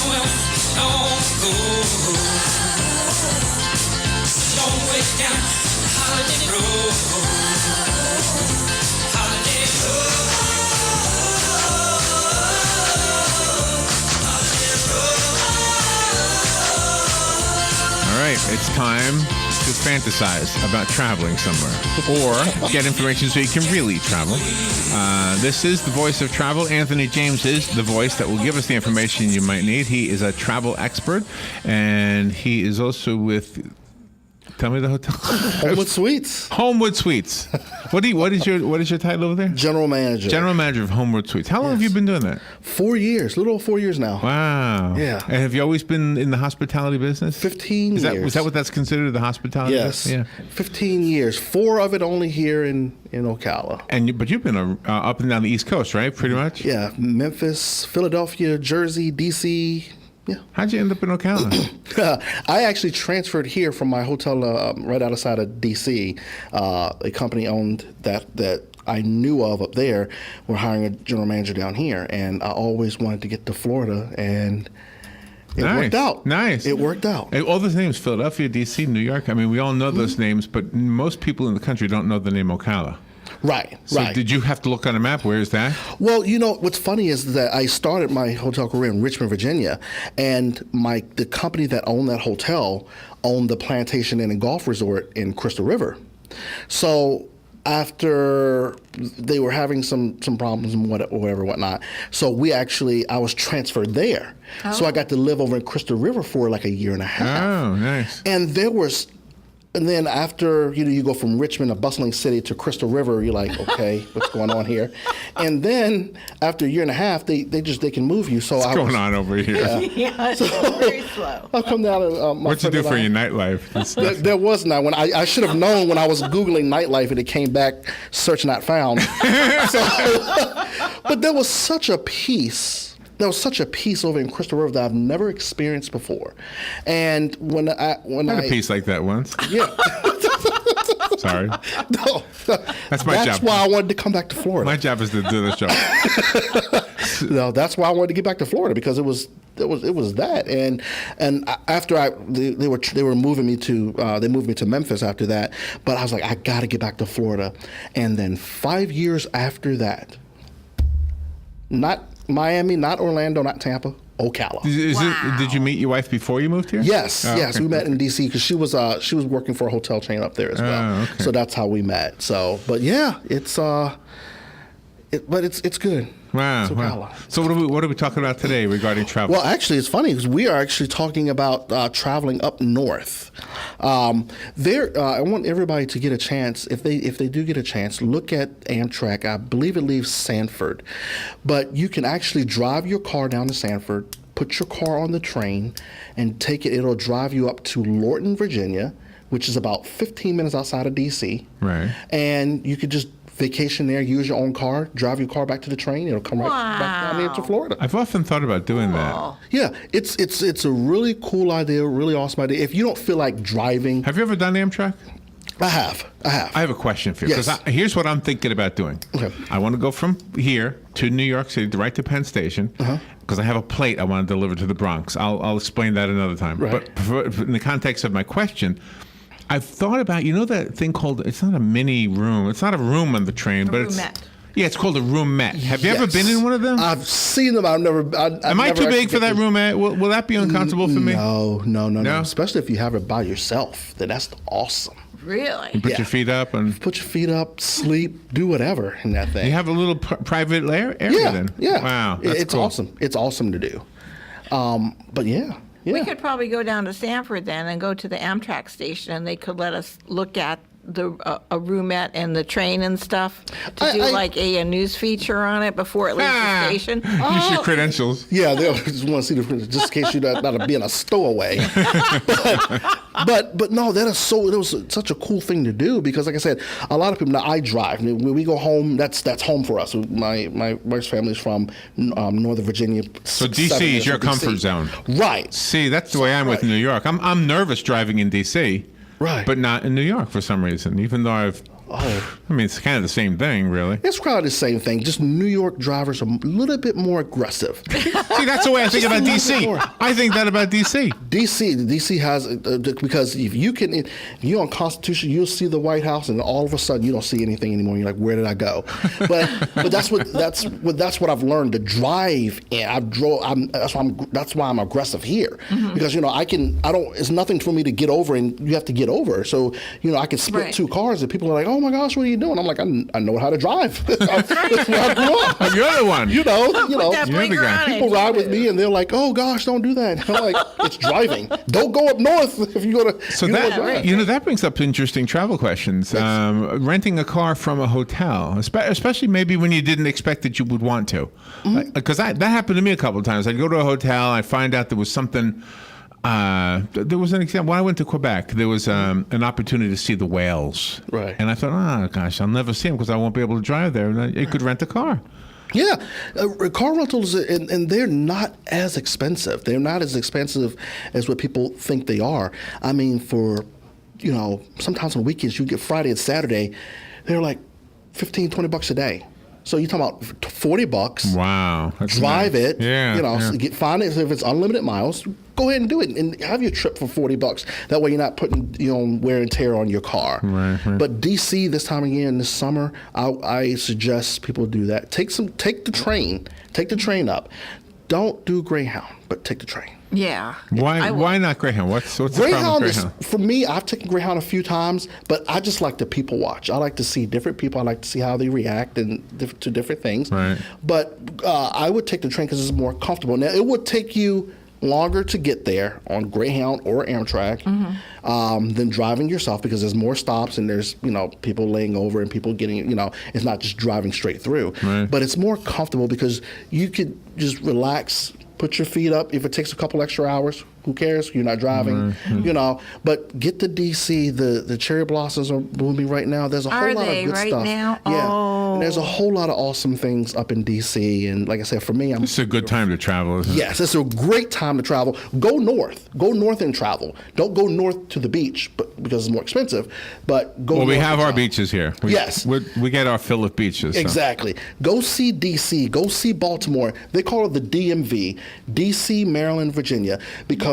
well, don't go. Long way down Holiday Road. Holiday Road. All right, it's time to fantasize about traveling somewhere or get information so you can really travel. This is the voice of travel. Anthony James is the voice that will give us the information you might need. He is a travel expert, and he is also with... Tell me the hotel. Homewood Suites. Homewood Suites. What is your title over there? General manager. General manager of Homewood Suites. How long have you been doing that? 4 years, a little over 4 years now. Wow. Yeah. And have you always been in the hospitality business? 15 years. Was that what that's considered, the hospitality Yes. business? Yeah. 15 years. 4 of it only here in Ocala. But you've been up and down the East Coast, right? Pretty much. Yeah, Memphis, Philadelphia, Jersey, D.C. Yeah. How'd you end up in Ocala? I actually transferred here from my hotel right outside of D.C. A company owned that I knew of up there. We're hiring a general manager down here, and I always wanted to get to Florida, and it worked out. Nice. It worked out. All those names, Philadelphia, D.C., New York, I mean, we all know those names, but most people in the country don't know the name Ocala. Right, So right. did you have to look on a map? Where is that? Well, what's funny is that I started my hotel career in Richmond, Virginia, and the company that owned that hotel owned the Plantation Inn and Golf Resort in Crystal River. So after they were having some problems and whatnot, so I was transferred there. Oh. So I got to live over in Crystal River for like a year and a half. Oh, nice. And then after, you go from Richmond, a bustling city, to Crystal River, you're like, okay, what's going on here? And then after a year and a half, they can move you. So what's going on over here? Yeah, it's very slow. I'll come down and what'd you do for your nightlife? There was none. When I should have known when I was Googling nightlife and it came back, search not found. But there was such a peace. There was such a peace over in Crystal River that I've never experienced before. And when I had a piece like that once. Yeah. Sorry. No. That's my job. That's why I wanted to come back to Florida. My job is to do the show. No, that's why I wanted to get back to Florida, because it was that. And after they were moving me to they moved me to Memphis after that. But I was like, I got to get back to Florida. And then 5 years after that, not Miami, not Orlando, not Tampa, Ocala. Did you meet your wife before you moved here? Yes, Oh, yes. okay. We met in D.C. because she was working for a hotel chain up there as well. Oh, okay. So that's how we met. So, but yeah, it's good. Wow. It's Wow. Ocala. So what are we talking about today regarding travel? Well, actually, it's funny because we are actually talking about traveling up north. I want everybody to get a chance, if they do get a chance, look at Amtrak. I believe it leaves Sanford, but you can actually drive your car down to Sanford, put your car on the train, and take it. It'll drive you up to Lorton, Virginia, which is about 15 minutes outside of D.C. Right. And you could just vacation there, use your own car, drive your car back to the train. It'll come right back down here to Florida. I've often thought about doing that. Yeah, it's a really cool idea, really awesome idea. If you don't feel like driving, Have you ever done Amtrak? I have. I have a question for you. Yes. Because here's what I'm thinking about doing. Okay. I want to go from here to New York City, right to Penn Station, because I have a plate I want to deliver to the Bronx. I'll explain that another time. Right. But in the context of my question, I've thought about, that thing called, it's not a mini room. It's not a room on the train, but roomette. Yeah, it's called a roomette. Have you ever Yes. been in one of them? I've seen them. I've never. Am I too big for that roomette? Will that be uncomfortable for me? No. Especially if you have it by yourself, then that's awesome. Really? You put Yeah. your feet up and Put your feet up, sleep, do whatever in that thing. you have a little private area then? Yeah. Wow, that's It's cool. awesome. It's awesome to do. But yeah. We could probably go down to Sanford then and go to the Amtrak station, and they could let us look at a roomette and the train and stuff to do like a news feature on it before it leaves the station. Use your credentials. Yeah, they just want to see the just in case you're not being a stowaway. but no, that was such a cool thing to do because, like I said, a lot of people. Now I drive. When we go home, that's home for us. My wife's family's from Northern Virginia. So DC is your comfort zone, right? See, that's the way I'm with New York. I'm nervous driving in DC. Right. But not in New York for some reason, even though I've Oh, I mean, it's kind of the same thing, really. it's probably the same thing. Just New York drivers are a little bit more aggressive. See, that's the way I think about Just a little bit DC. more. I think that about DC. DC has because if you're on Constitution, you'll see the White House, and all of a sudden you don't see anything anymore. You're like, where did I go? But that's what I've learned to drive, and that's why I'm aggressive here, because it's nothing for me to get over, and you have to get over. So I can split Right. two cars, and people are like, oh my gosh, what are you doing? I'm like, I know how to drive. That's where I grew up. You're the one. You know, Put that You're the blinker guy. on it. people ride with me and they're like, "Oh gosh, don't do that." I'm like, "It's driving. Don't go up north if you go to." So that brings up interesting travel questions. Renting a car from a hotel, especially maybe when you didn't expect that you would want to, because that happened to me a couple of times. I'd go to a hotel, I find out there was something. There was an example. When I went to Quebec, there was an opportunity to see the whales. Right. And I thought, oh gosh, I'll never see them because I won't be able to drive there. And you could rent a car. Yeah, car rentals, and they're not as expensive. They're not as expensive as what people think they are. I mean, for sometimes on weekends you get Friday and Saturday, they're like $15-20 a day. So you're talking about $40. Wow. That's Drive nice. it. Yeah. Find it if it's unlimited miles. Go ahead and do it and have your trip for $40. That way you're not putting wear and tear on your car. Right. But DC this time of year in the summer, I suggest people do that. Take the train. Take the train up. Don't do Greyhound, but take the train. Yeah. Why not Greyhound? What's the problem Greyhound with is, Greyhound? for me, I've taken Greyhound a few times, but I just like to people watch. I like to see different people. I like to see how they react to different things. Right. But I would take the train because it's more comfortable. Now, it would take you longer to get there on Greyhound or Amtrak than driving yourself, because there's more stops and there's people laying over and people getting it's not just driving straight through. Right. But it's more comfortable because you could just relax, put your feet up. If it takes a couple extra hours, who cares? You're not driving, But get to DC. The cherry blossoms are blooming right now. There's a whole Are lot they of good right stuff. now? Yeah, Oh. and there's a whole lot of awesome things up in DC. And like I said, for me, It's a good time to travel, isn't it? Yes, it's a great time to travel. Go north and travel. Don't go north to the beach, because it's more expensive. But go. Well, we north have and our travel. beaches here. Yes. We get our fill of beaches. So. Exactly. Go see DC. Go see Baltimore. They call it the DMV, DC, Maryland, Virginia, because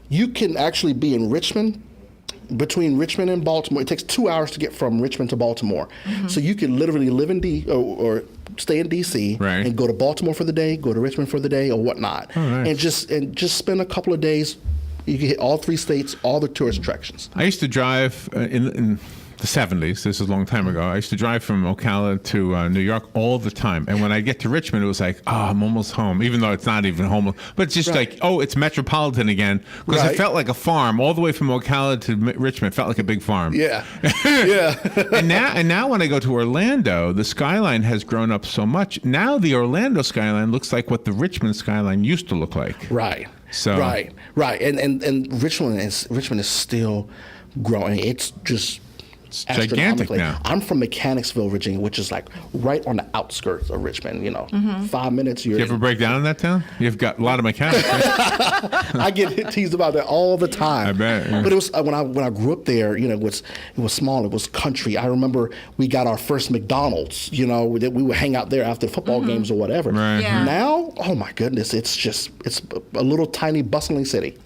you can actually be in Richmond. Between Richmond and Baltimore, it takes 2 hours to get from Richmond to Baltimore. So you can literally live in or stay in DC Right. and go to Baltimore for the day, go to Richmond for the day, or whatnot, nice. and just spend a couple of days. You can hit all three states, all the tourist attractions. I used to drive in the 70s. This is a long time ago. I used to drive from Ocala to New York all the time. And when I get to Richmond, it was like, I'm almost home, even though it's not even home. But it's just like, it's metropolitan again. Because Right. it felt like a farm all the way from Ocala to Richmond. It felt like a big farm. Yeah, yeah. and now when I go to Orlando, the skyline has grown up so much. Now the Orlando skyline looks like what the Richmond skyline used to look like. Right. So- right, and Richmond is still growing. It's just gigantic astronomically. now. I'm from Mechanicsville, Virginia, which is like right on the outskirts of Richmond. 5 minutes. You're You ever break down in that town? You've got a lot of mechanics. Right? I get teased about that all the time. I bet, yeah. But it was when I grew up there. It was small. It was country. I remember we got our first McDonald's. That we would hang out there after football games or whatever. Right. Yeah. Now, oh my goodness, it's a little tiny bustling city.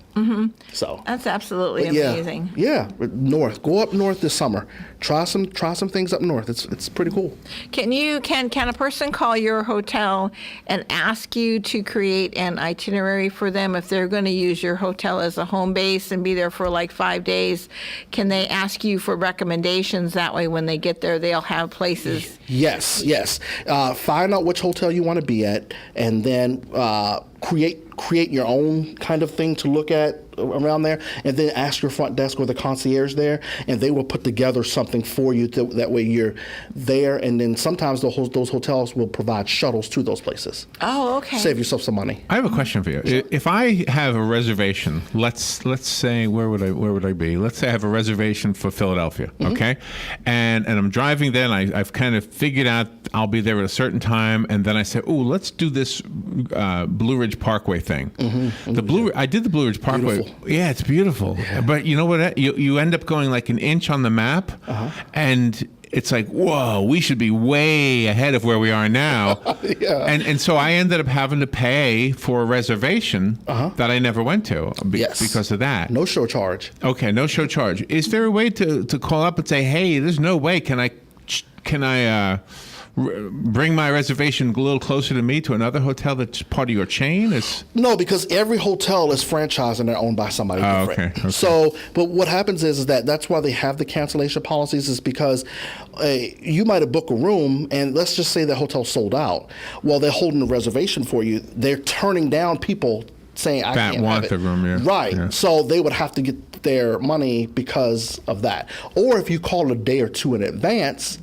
So That's absolutely but yeah, amazing. yeah, north. Go up north this summer. Try some things up north. It's pretty cool. Can a person call your hotel and ask you to create an itinerary for them if they're going to use your hotel as a home base and be there for like 5 days? Can they ask you for recommendations? That way, when they get there, they'll have places. Yes. Find out which hotel you want to be at, and then create your own kind of thing to look at around there, and then ask your front desk or the concierge there, and they will put together something for you. That way you're there, and then sometimes those hotels will provide shuttles to those places. Oh, okay. Save yourself some money. I have a question for you. If I have a reservation, let's say where would I be? Let's say I have a reservation for Philadelphia, okay, and I'm driving there, and I've kind of figured out I'll be there at a certain time, and then I say, let's do this Blue Ridge Parkway thing. I did the Blue Ridge Parkway. Beautiful. Yeah, it's beautiful. But you know what? You end up going like an inch on the map, and it's like, whoa, we should be way ahead of where we are now. Yeah. And so I ended up having to pay for a reservation that I never went to Yes. because of that. No show charge. Okay, no show charge. Is there a way to call up and say, hey, there's no way, can I bring my reservation a little closer to me to another hotel that's part of your chain? No, because every hotel is franchised and they're owned by somebody different. Okay. So, but what happens is that that's why they have the cancellation policies, is because you might have booked a room and let's just say the hotel sold out. Well, they're holding a reservation for you. They're turning down people saying, I That can't want have it. the room, yeah. Right. Yeah. So they would have to get their money because of that. Or if you call a day or two in advance,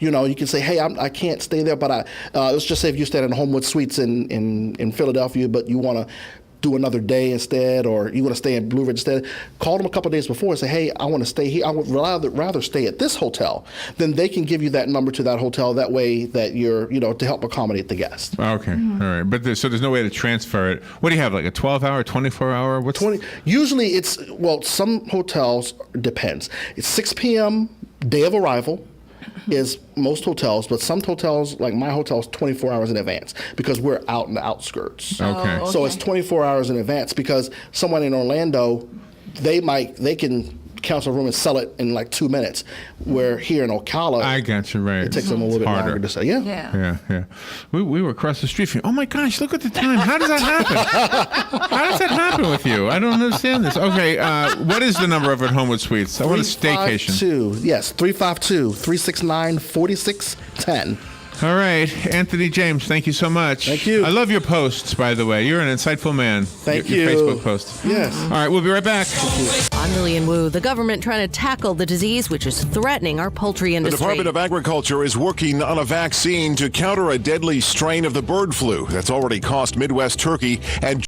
you know, you can say, hey, I can't stay there, but let's just say if you stayed in Homewood Suites in Philadelphia, but you want to do another day instead, or you want to stay in Blue Ridge instead, call them a couple of days before and say, hey, I want to stay here. I would rather stay at this hotel. Then they can give you that number to that hotel. That way that you're, you know, to help accommodate the guest. Okay, all right. But so there's no way to transfer it. What do you have, like a 12-hour, 24-hour? What's 20. Usually it's, well, some hotels, depends. It's 6 p.m. day of arrival. Is most hotels, but some hotels, like my hotel, is 24 hours in advance because we're out in the outskirts. Okay. So it's 24 hours in advance because someone in Orlando, they can cancel a room and sell it in like 2 minutes. Where here in Ocala, I got you, right. it takes them a little bit Harder. longer to sell. Yeah. Yeah. We were across the street from you. Oh my gosh, look at the time. How does that happen? How does that happen with you? I don't understand this. Okay, what is the number of at Homewood Suites? I want a staycation. 352-369-4610. All right, Anthony James, thank you so much. Thank you. I love your posts, by the way. You're an insightful man. Thank your you. Facebook posts. Yes. All right, we'll be right back. I'm Lillian Wu. The government trying to tackle the disease which is threatening our poultry The industry. Department of Agriculture is working on a vaccine to counter a deadly strain of the bird flu that's already cost Midwest turkey and